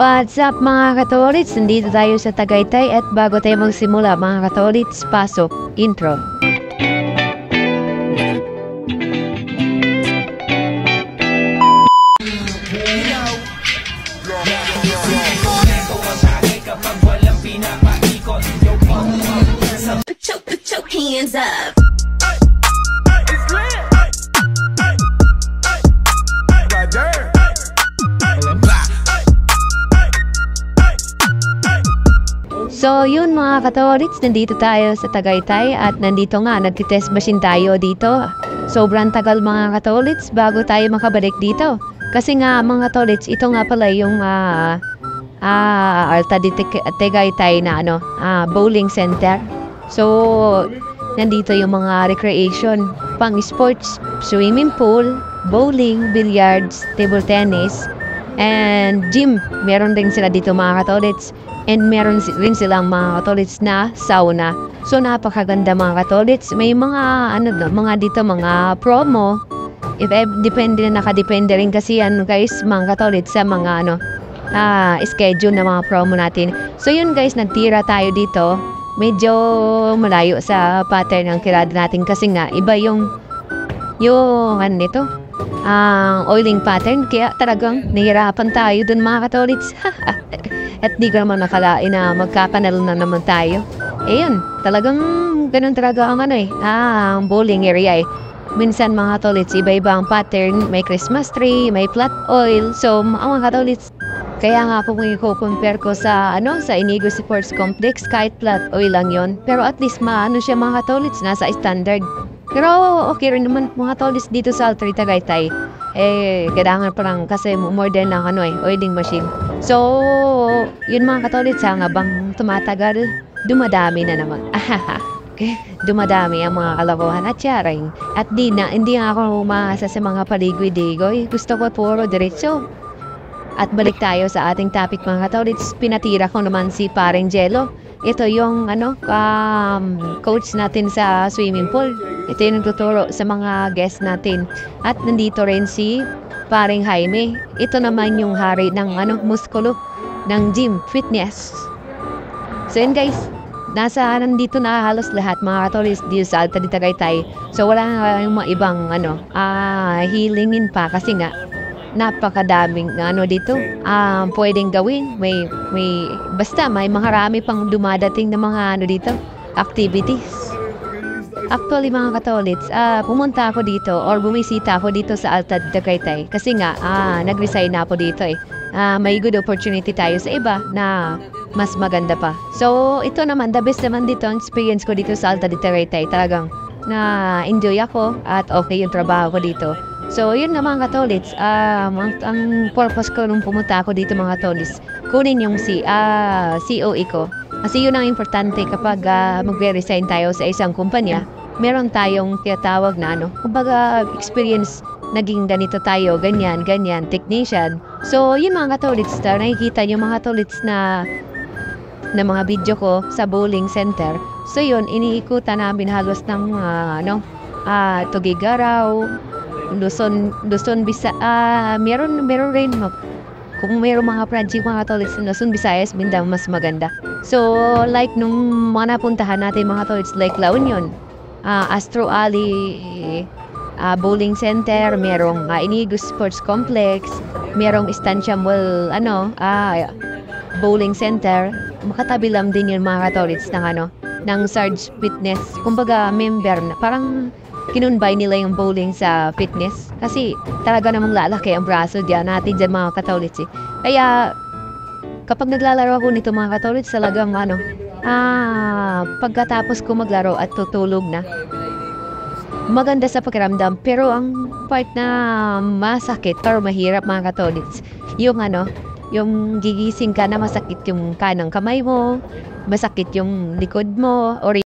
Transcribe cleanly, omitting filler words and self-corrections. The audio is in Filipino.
What's up mga katolits? Nandito tayo sa Tagaytay at bago tayo magsimula mga katolits, pasok, intro. Put your hands up. So yun mga katolits, nandito tayo sa Tagaytay at nandito nga, nagtitest machine tayo dito. Sobrang tagal mga katolits bago tayo makabalik dito. Kasi nga mga katolits, ito nga pala yung Alta de Tagaytay na bowling center. So nandito yung mga recreation, pang sports, swimming pool, bowling, billiards, table tennis, and gym. Meron din sila dito mga katolits. And meron rin silang mga katolits na sauna. So napakaganda mga katolits. May mga mga dito mga promo. Depende na, nakadepende rin kasi yan guys mga katolits sa mga schedule na mga promo natin. So yun guys, nagtira tayo dito. Medyo malayo sa pattern ng tirada natin kasi nga iba yung oiling pattern. Kaya talagang nahirapan tayo dun mga katolits. At di ka naman nakalain na magkapanalo na naman tayo. Eh yun, talagang ganun talaga ang ang bowling area eh. Minsan mga katolits, iba-iba ang pattern. May Christmas tree, may flat oil. So mga katolits, kaya nga kung i-compare ko sa sa Inigo Sports Complex, kahit flat oil lang yon. Pero at least siya mga katolits, nasa standard. Pero okay rin naman mga katolits dito sa Alta de Tagaytay. Kailangan parang kasi more than lang oiling machine. So, yun mga katolits, habang tumatagal, dumadami na naman. Dumadami ang mga kalokohan at yaring. At hindi ako umasa sa mga paligwi-digoy. Gusto ko puro diretso. At balik tayo sa ating topic mga katolits. Pinatira ko naman si Paring Jello. Ito yung coach natin sa swimming pool. Ito yung nagtuturo sa mga guests natin. At nandito rin si Paring Jaime. Ito naman yung hari ng muskulo ng gym, fitness. So yun guys, nandito na halos lahat mga katolits dito sa Alta de Tagaytay. So wala nga yung mga ibang healingin pa kasi nga napakadaming dito pwedeng gawin. Basta may marami pang dumadating na mga dito activities. Actually mga katolits, pumunta ako dito or bumisita ako dito sa Alta de Tagaytay kasi nga nag-resign na ako dito eh. May good opportunity tayo sa iba na mas maganda pa. So ito naman, the best naman dito ang experience ko dito sa Alta de Tagaytay. Talagang na-enjoy ako at okay yung trabaho ko dito. So yun na mga katolits, ang purpose ko nung pumunta ako dito mga katolits, kunin yung COE ko. Kasi yun ang importante kapag magre-resign tayo sa isang kumpanya, meron tayong tinatawag na kumbaga experience, naging ganito tayo, ganyan, technician. So yun mga katolits, nakikita nyo mga katolits na mga video ko sa bowling center. So yun, iniikutan namin halos ng Tugigaraw, Luzon, meron rin kung mayroong mga project mga katolits na Luzon, Visayas, Mindanao, mas maganda. So like nung mga napuntahan natin mga katolits, like La Union, Astro Alley, bowling center, merong Inigo Sports Complex, merong Estancia Mall, bowling center. Makatabi lang din yun mga katolits ng Sarge Fitness. Kumbaga member na parang kinunbay nila yung bowling sa fitness kasi talaga namang lalaki ang braso natin dyan mga katolits eh. Kaya kapag naglalaro ako nito mga katolits, talagang pagkatapos ko maglaro at tutulog na, maganda sa pakiramdam. Pero ang part na masakit or mahirap mga katolits, yung gigising ka na masakit yung kanang kamay mo, masakit yung likod mo, or